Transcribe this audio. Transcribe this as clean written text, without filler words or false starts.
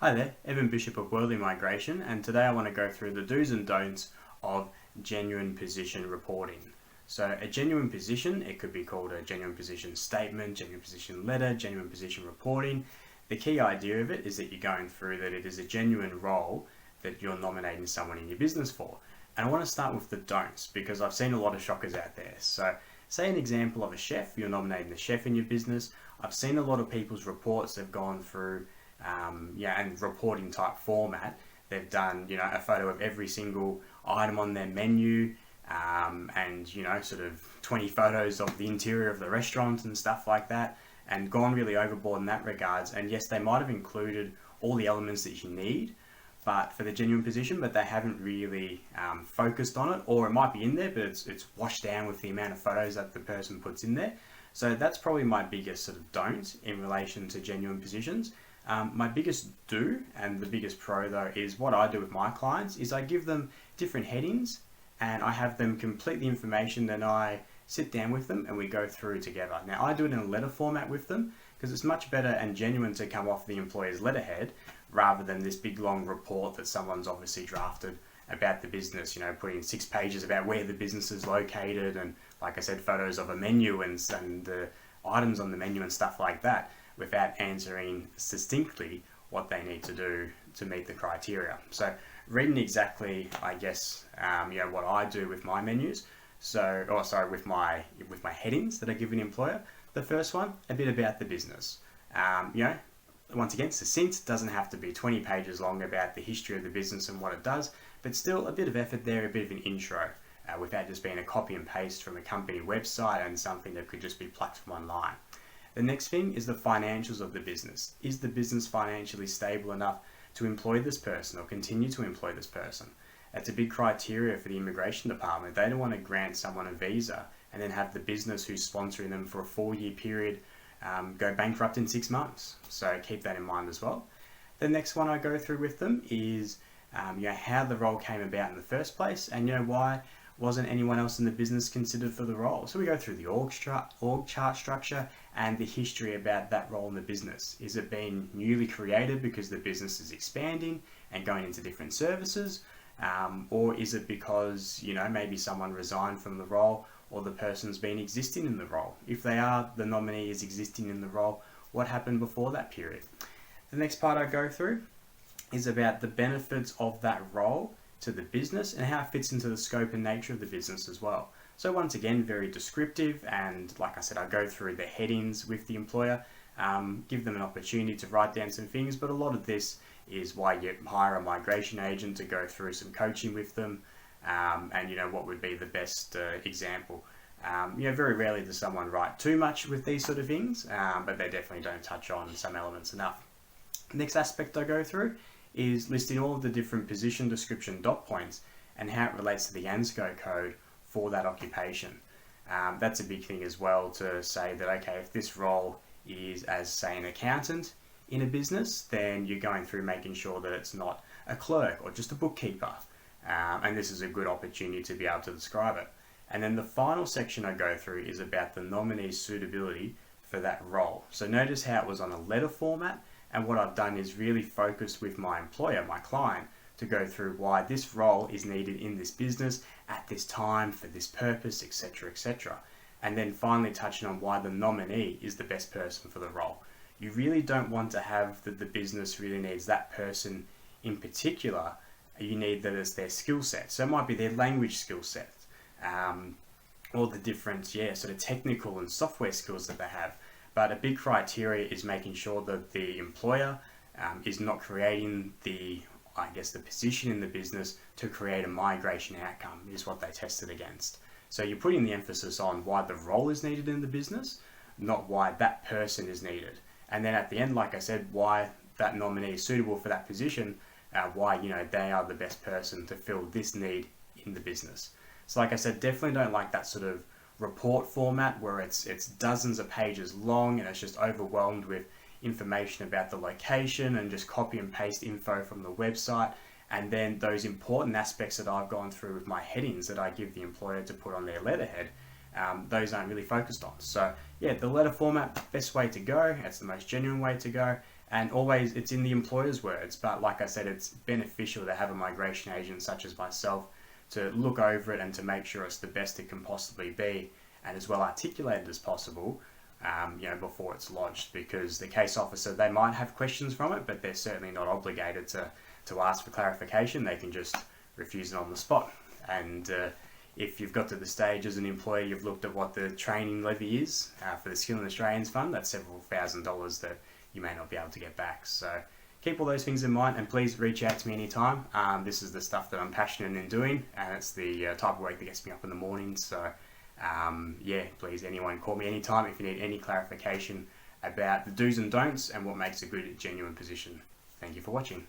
Hi there, Evan Bishop of Worldly Migration, and today I want to go through the do's and don'ts of genuine position reporting. So a genuine position, it could be called a genuine position statement, genuine position letter, genuine position reporting. The key idea of it is that you're going through that it is a genuine role that you're nominating someone in your business for. And I want to start with the don'ts because I've seen a lot of shockers out there. So say an example of a chef, you're nominating the chef in your business. I've seen a lot of people's reports that have gone through and reporting type format. They've done, a photo of every single item on their menu, and sort of 20 photos of the interior of the restaurant and stuff like that, and gone really overboard in that regards. And yes, they might have included all the elements that you need, but for the genuine position, but they haven't really focused on it, or it might be in there, but it's washed down with the amount of photos that the person puts in there. So that's probably my biggest sort of don't in relation to genuine positions. My biggest do and the biggest pro though is what I do with my clients is I give them different headings and I have them complete the information, then I sit down with them and we go through together. Now I do it in a letter format with them because it's much better and genuine to come off the employer's letterhead rather than this big long report that someone's obviously drafted about the business, putting 6 pages about where the business is located and, like I said, photos of a menu and the items on the menu and stuff like that, without answering succinctly what they need to do to meet the criteria. So reading exactly, I guess, what I do with my menus. With my headings that I give an employer. The first one, a bit about the business. Once again, succinct, doesn't have to be 20 pages long about the history of the business and what it does, but still a bit of effort there, a bit of an intro, without just being a copy and paste from a company website and something that could just be plucked from online. The next thing is the financials of the business. Is the business financially stable enough to employ this person or continue to employ this person? That's a big criteria for the immigration department. They don't want to grant someone a visa and then have the business who's sponsoring them for a 4-year period go bankrupt in 6 months. So keep that in mind as well. The next one I go through with them is how the role came about in the first place and why wasn't anyone else in the business considered for the role. So we go through the org chart structure and the history about that role in the business. Is it being newly created because the business is expanding and going into different services? Or is it because, maybe someone resigned from the role or the person's been existing in the role? If they are, the nominee is existing in the role, what happened before that period? The next part I go through is about the benefits of that role to the business and how it fits into the scope and nature of the business as well. So once again, very descriptive, and like I said, I go through the headings with the employer, give them an opportunity to write down some things, but a lot of this is why you hire a migration agent to go through some coaching with them, and what would be the best example. Very rarely does someone write too much with these sort of things, but they definitely don't touch on some elements enough. Next aspect I go through is listing all of the different position description dot points and how it relates to the ANSCO code for that occupation. That's a big thing as well, to say that, okay, if this role is as, say, an accountant in a business, then you're going through making sure that it's not a clerk or just a bookkeeper. And this is a good opportunity to be able to describe it. And then the final section I go through is about the nominee's suitability for that role. So notice how it was on a letter format, and what I've done is really focused with my employer, my client, to go through why this role is needed in this business at this time for this purpose, etc., etc. And then finally touching on why the nominee is the best person for the role. You really don't want to have that the business really needs that person in particular. You need that it's their skill set. So it might be their language skill set, or the different, sort of technical and software skills that they have. But a big criteria is making sure that the employer is not creating the position in the business to create a migration outcome, is what they tested against. So you're putting the emphasis on why the role is needed in the business, not why that person is needed. And then at the end, like I said, why that nominee is suitable for that position, why they are the best person to fill this need in the business. So like I said, definitely don't like that sort of report format where it's dozens of pages long and it's just overwhelmed with information about the location and just copy and paste info from the website, and then those important aspects that I've gone through with my headings that I give the employer to put on their letterhead, those aren't really focused on. So the letter format, best way to go. It's the most genuine way to go, And always, it's in the employer's words, but like I said, it's beneficial to have a migration agent such as myself to look over it and to make sure it's the best it can possibly be, and as well articulated as possible, before it's lodged, because the case officer, they might have questions from it, but they're certainly not obligated to ask for clarification. They can just refuse it on the spot. And if you've got to the stage as an employer, you've looked at what the training levy is for the Skilling Australians Fund, that's several $1,000s that you may not be able to get back. So keep all those things in mind, and please reach out to me anytime. This is the stuff that I'm passionate in doing, and it's the type of work that gets me up in the morning. So please, anyone, call me anytime if you need any clarification about the do's and don'ts and what makes a good, genuine position. Thank you for watching.